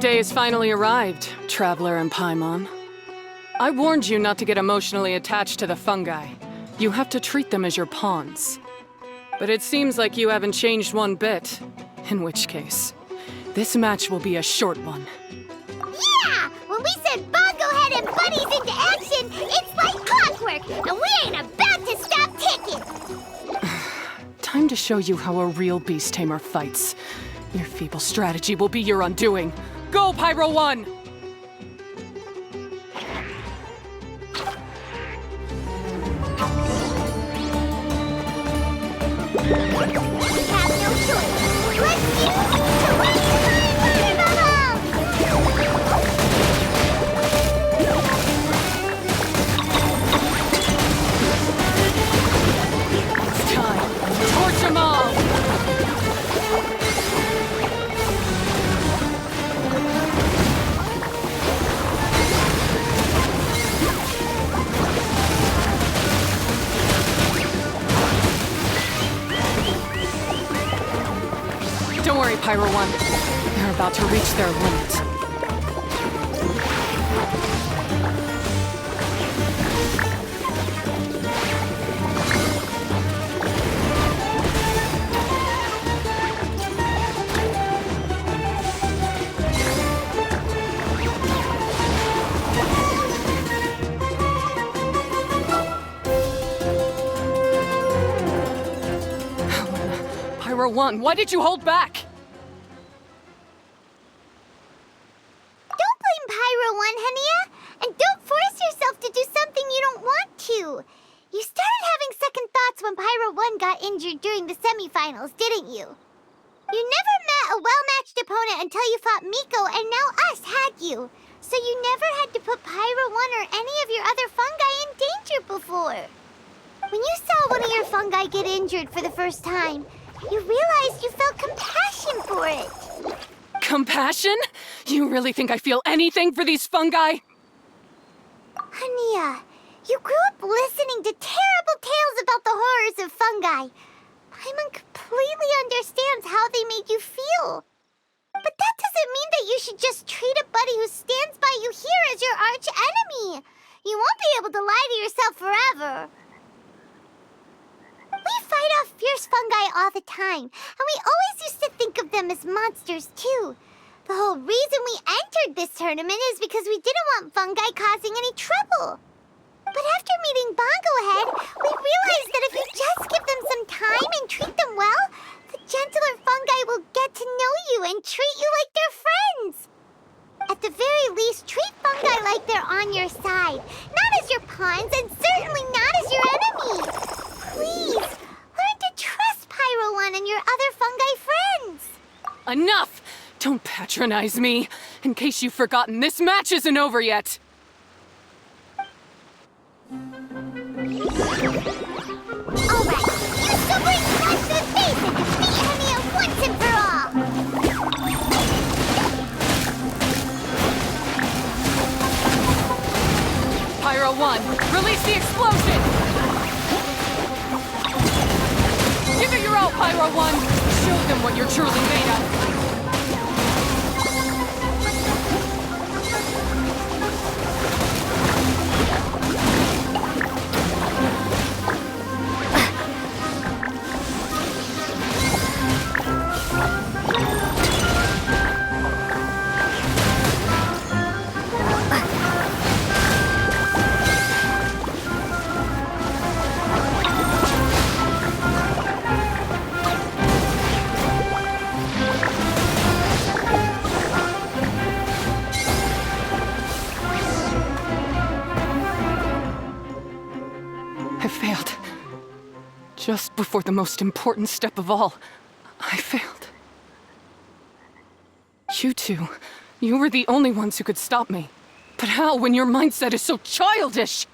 day has finally arrived, Traveler and Paimon. I warned you not to get emotionally attached to the fungi. You have to treat them as your pawns. But it seems like you haven't changed one bit. In which case, this match will be a short one. Yeah! When we send Bongo Head and Bunnies into action, it's like clockwork, and we ain't about to stop ticking! Time to show you how a real beast tamer fights. Your feeble strategy will be your undoing. Go, Pyro 1! We have no choice. Let's use the Water Bubble! It's time. Torch them all! Don't worry, Pyro 1. They're about to reach their limit. Pyro 1, why did you hold back? Don't blame Pyro 1, Hania, and don't force yourself to do something you don't want to. You started having second thoughts when Pyro 1 got injured during the semifinals, didn't you? You never met a well-matched opponent until you fought Miko, and now us had you. So you never had to put Pyro 1 or any of your other fungi in danger before. When you saw one of your fungi get injured for the first time, you realized you felt compassion for it. Compassion? You really think I feel anything for these fungi? Hania, you grew up listening to terrible tales about the horrors of fungi. Paimon completely understands how they made you feel. But that doesn't mean that you should just treat a buddy who stands by you here as your arch enemy. You won't be able to lie to yourself forever. We fight off fierce fungi all the time, and we always used to think of them as monsters, too. The whole reason we entered this tournament is because we didn't want fungi causing any trouble. But after meeting Bongo Head, we realized that if you just give them some time and treat them well, the gentler fungi will get to know you and treat you like their friends. At the very least, treat fungi like they're on your side, not as your pawns and certainly not as your enemy. Please, learn to trust Pyro 1 and your other fungi friends. Enough! Don't patronize me. In case you've forgotten, this match isn't over yet. All right, you still bring punch to the face and defeat Hania once and for all. Pyro 1, release the explosion! Give it your all, Pyro 1! Show them what you're truly made of! I failed. Just before the most important step of all, I failed. You two, you were the only ones who could stop me. But how when your mindset is so childish?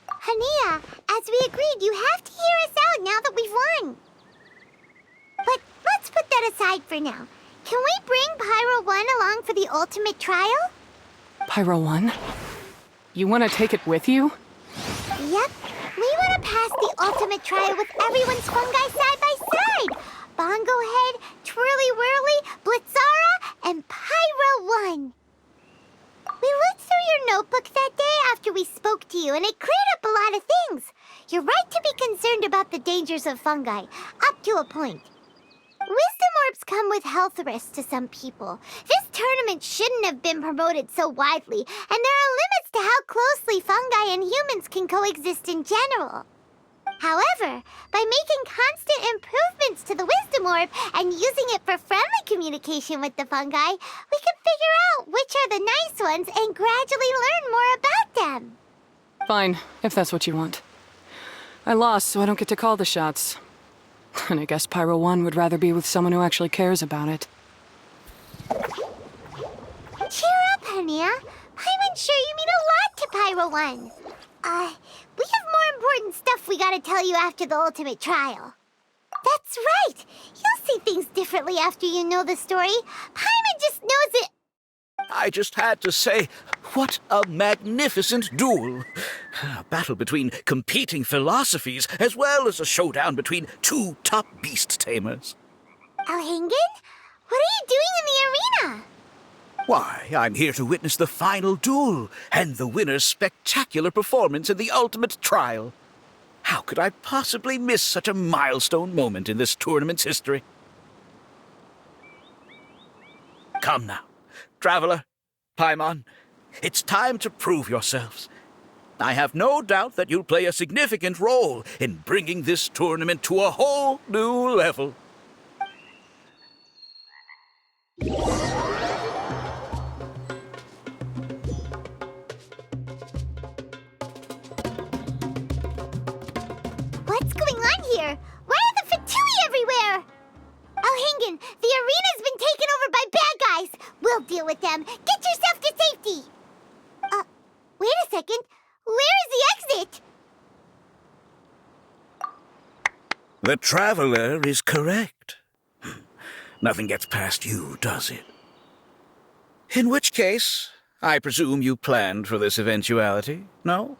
Hania, as we agreed, you have to hear us out now that we've won. But let's put that aside for now. Can we bring Pyro 1 along for the ultimate trial? Pyro 1? You want to take it with you? Yep. We want to pass the ultimate trial with everyone's fungi side by side. Bongo Head, Twirly Whirly, Blitzara, and Pyro won. We looked through your notebook that day after we spoke to you, and it cleared up a lot of things. You're right to be concerned about the dangers of fungi, up to a point. Wisdom orbs come with health risks to some people. This tournament shouldn't have been promoted so widely, and there are limits to how closely fungi and humans can coexist in general. However, by making constant improvements to the Wisdom Orb and using it for friendly communication with the fungi, we can figure out which are the nice ones and gradually learn more about them. Fine, if that's what you want. I lost, so I don't get to call the shots. And I guess Pyro 1 would rather be with someone who actually cares about it. Cheer up, Hania. Paimon's sure you mean a lot to Pyro 1. We have more important stuff we gotta tell you after the ultimate trial. That's right! You'll see things differently after you know the story. Paimon just knows it. I just had to say, what a magnificent duel. A battle between competing philosophies, as well as a showdown between two top beast tamers. Alhingen? What are you doing in the arena? Why, I'm here to witness the final duel, and the winner's spectacular performance in the ultimate trial. How could I possibly miss such a milestone moment in this tournament's history? Come now, Traveler, Paimon, it's time to prove yourselves. I have no doubt that you'll play a significant role in bringing this tournament to a whole new level. What's going on here? Why are the Fatui everywhere? Alhingen, the arena's been taken over by bad guys. We'll deal with them. Get yourself to safety. Wait a second. Where is the exit? The Traveler is correct. Nothing gets past you, does it? In which case, I presume you planned for this eventuality, no?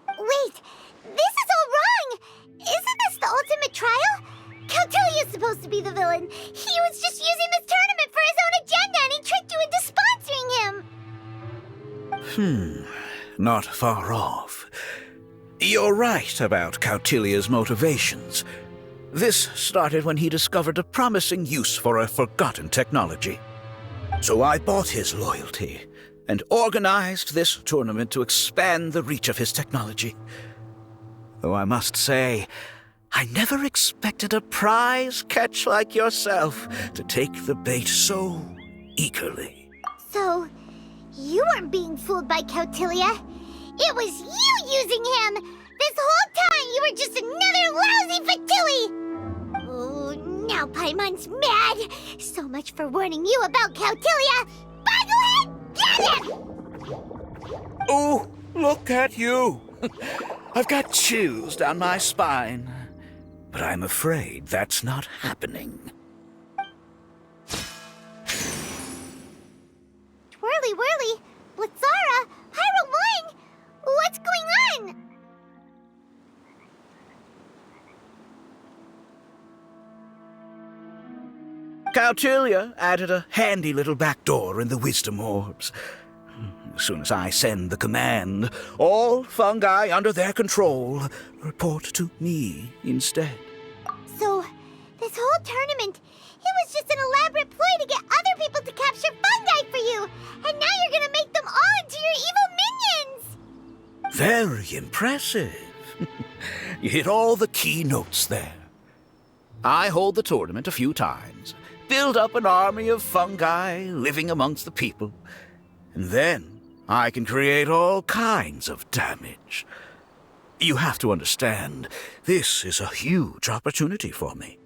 Wait, this is all wrong. Isn't this the ultimate trial? Cautilia's supposed to be the villain. He was just using this tournament for his own agenda, and he tricked you into sponsoring him. Not far off. You're right about Cautilia's motivations. This started when he discovered a promising use for a forgotten technology. So I bought his loyalty and organized this tournament to expand the reach of his technology. Though I must say, I never expected a prize catch like yourself to take the bait so eagerly. So, you weren't being fooled by Cautilia. It was you using him! This whole time you were just another lousy Fatui! Oh, now Paimon's mad! So much for warning you about Cautilia! Boglehead, get him! Oh, look at you! I've got chills down my spine. But I'm afraid that's not happening. Twirly whirly, Blitzara, Pyro 1! What's going on? Cautilia added a handy little back door in the Wisdom Orbs. As soon as I send the command, all fungi under their control report to me instead. So, this whole tournament, it was just an elaborate ploy to get other people to capture fungi for you! And now you're gonna make them all into your evil minions! Very impressive. You hit all the key notes there. I hold the tournament a few times, build up an army of fungi living amongst the people, and then I can create all kinds of damage. You have to understand, this is a huge opportunity for me.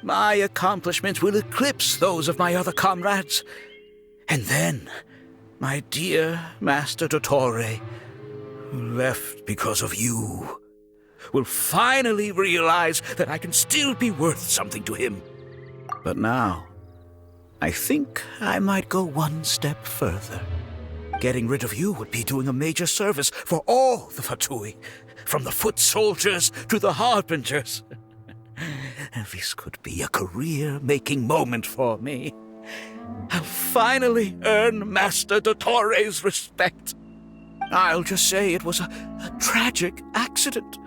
My accomplishments will eclipse those of my other comrades. And then, my dear Master Dottore, who left because of you, will finally realize that I can still be worth something to him. But now, I think I might go one step further. Getting rid of you would be doing a major service for all the Fatui, from the foot soldiers to the harbingers. This could be a career-making moment for me. I'll finally earn Master Dottore's respect. I'll just say it was a tragic accident.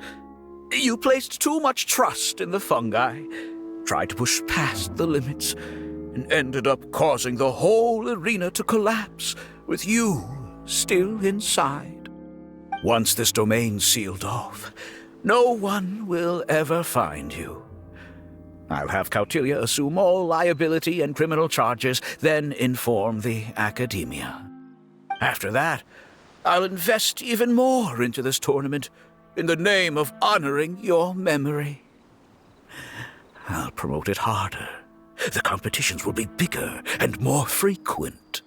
You placed too much trust in the fungi, tried to push past the limits, and ended up causing the whole arena to collapse, with you still inside. Once this domain's sealed off, no one will ever find you. I'll have Cautilia assume all liability and criminal charges, then inform the Academia. After that, I'll invest even more into this tournament in the name of honoring your memory. I'll promote it harder. The competitions will be bigger and more frequent.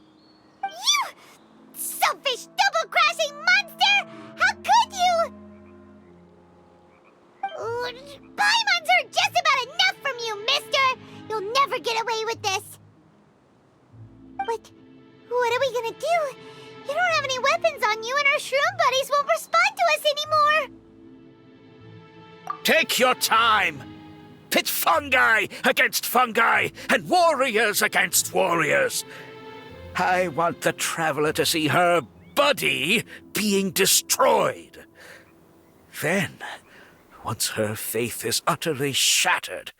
You selfish, double-crashing monster! How could you? Paimons are just about enough from you, mister! You'll never get away with this. But what are we gonna do? You don't have any weapons on you, and our shroom buddies won't respond to us anymore. Take your time! Pit fungi against fungi, and warriors against warriors. I want the Traveler to see her buddy being destroyed. Then, once her faith is utterly shattered,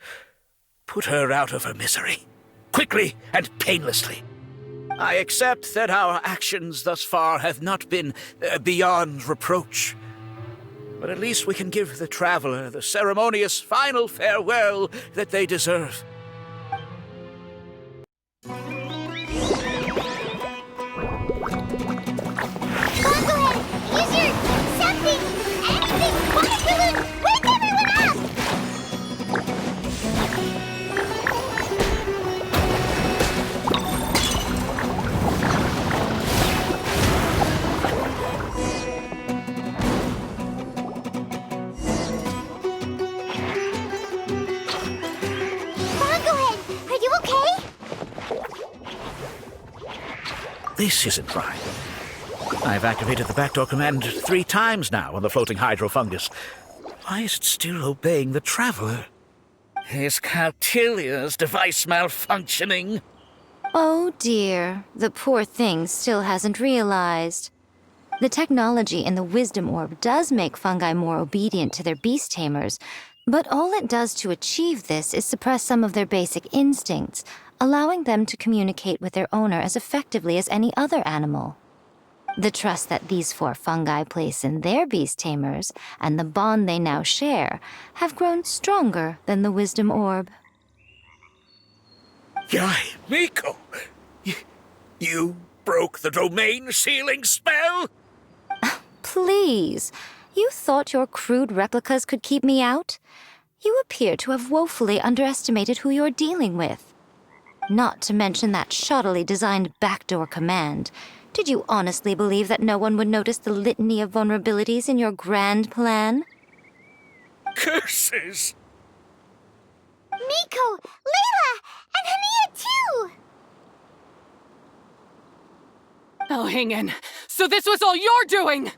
put her out of her misery, quickly and painlessly. I accept that our actions thus far have not been beyond reproach. But at least we can give the Traveler the ceremonious final farewell that they deserve. Go ahead, use your something, anything, water balloon, wake everyone up! Are you okay? This isn't right. I've activated the backdoor command 3 times now on the floating hydro fungus. Why is it still obeying the Traveler? Is Cautilia's device malfunctioning? Oh dear, the poor thing still hasn't realized. The technology in the Wisdom Orb does make fungi more obedient to their beast tamers, but all it does to achieve this is suppress some of their basic instincts, allowing them to communicate with their owner as effectively as any other animal. The trust that these 4 fungi place in their beast tamers, and the bond they now share, have grown stronger than the Wisdom Orb. Yai, Miko! You broke the domain sealing spell? Please, you thought your crude replicas could keep me out? You appear to have woefully underestimated who you're dealing with. Not to mention that shoddily designed backdoor command. Did you honestly believe that no one would notice the litany of vulnerabilities in your grand plan? Curses! Miko, Layla, and Hania too! Oh, hang in. So this was all you're doing!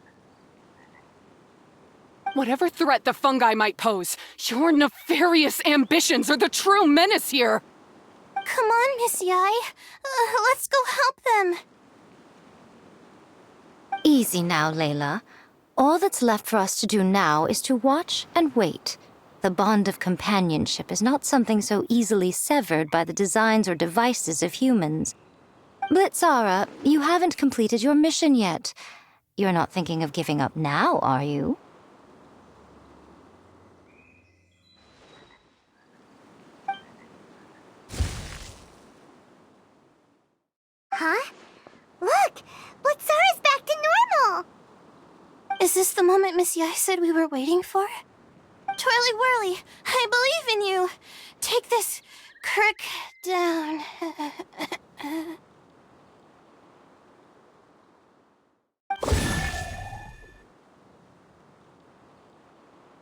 Whatever threat the fungi might pose, your nefarious ambitions are the true menace here! Come on, Miss Yai. Let's go help them. Easy now, Layla. All that's left for us to do now is to watch and wait. The bond of companionship is not something so easily severed by the designs or devices of humans. Blitzara, you haven't completed your mission yet. You're not thinking of giving up now, are you? Huh? Look! Blitzara's back to normal! Is this the moment Miss Yai said we were waiting for? Twirly Whirly, I believe in you! Take this crook down.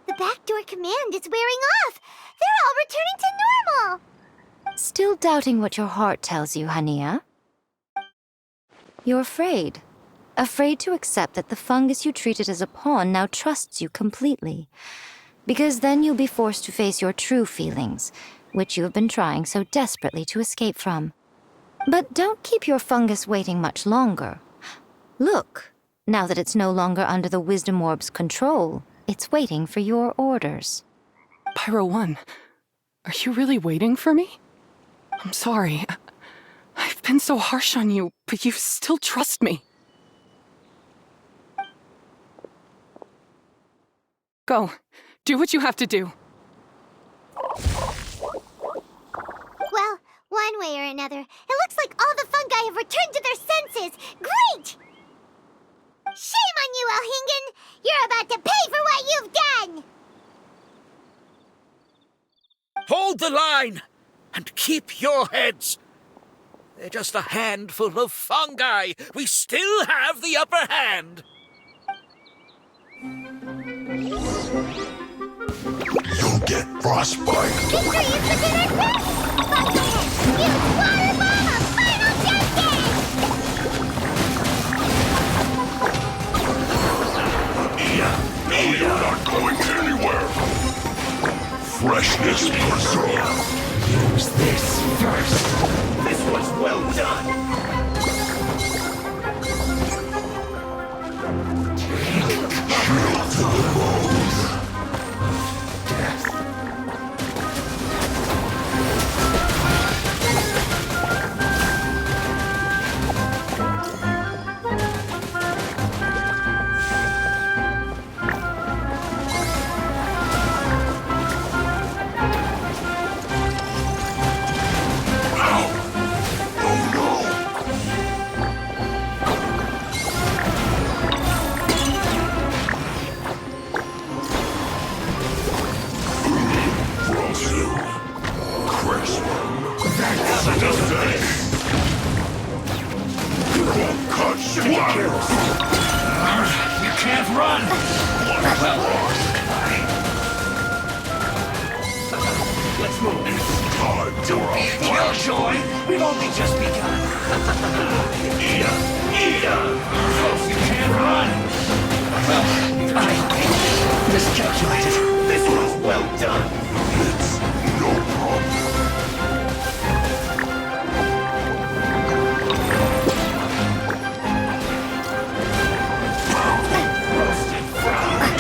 The backdoor command is wearing off! They're all returning to normal! Still doubting what your heart tells you, Hania? You're afraid. Afraid to accept that the fungus you treated as a pawn now trusts you completely. Because then you'll be forced to face your true feelings, which you have been trying so desperately to escape from. But don't keep your fungus waiting much longer. Look, now that it's no longer under the Wisdom Orb's control, it's waiting for your orders. Pyro 1, are you really waiting for me? I'm sorry. I've been so harsh on you, but you still trust me. Go. Do what you have to do. Well, one way or another, it looks like all the fungi have returned to their senses. Great! Shame on you, Elhingen! You're about to pay for what you've done! Hold the line and keep your heads. They're just a handful of fungi. We still have the upper hand. You'll get frostbite. Victory is within our grasp! Fungi, use water bomb of final justice! You're not going anywhere. Freshness preserved. Use this first. This was well done. Chill to the bones. Death. You can't run! Well, let's move. Don't be a killjoy! We've only just begun. Eat you can't run! Well, I miscalculated. This was well done. It's no problem. Roasted fried.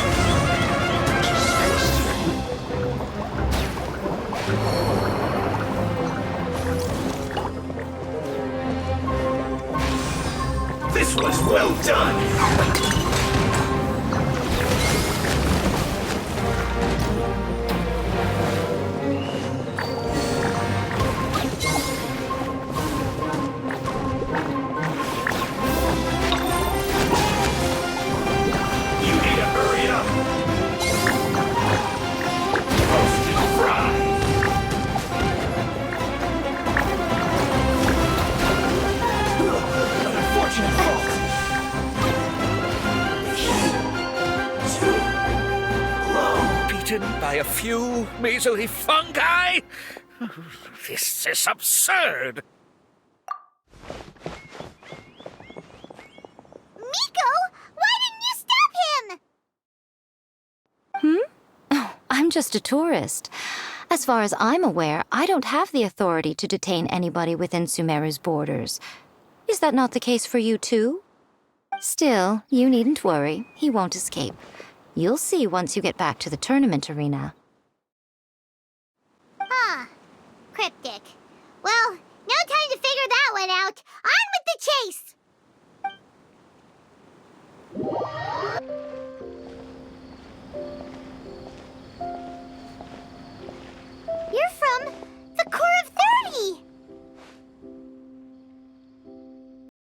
This was well done. You need to hurry up. Roasted fried. An unfortunate fault. Too low. Beaten by a few measly fungi? This is absurd. Miko, why didn't you stop him? I'm just a tourist. As far as I'm aware, I don't have the authority to detain anybody within Sumeru's borders. Is that not the case for you too? Still, you needn't worry. He won't escape. You'll see once you get back to the tournament arena. Ah, cryptic. Well, no time to figure that one out. On with the chase!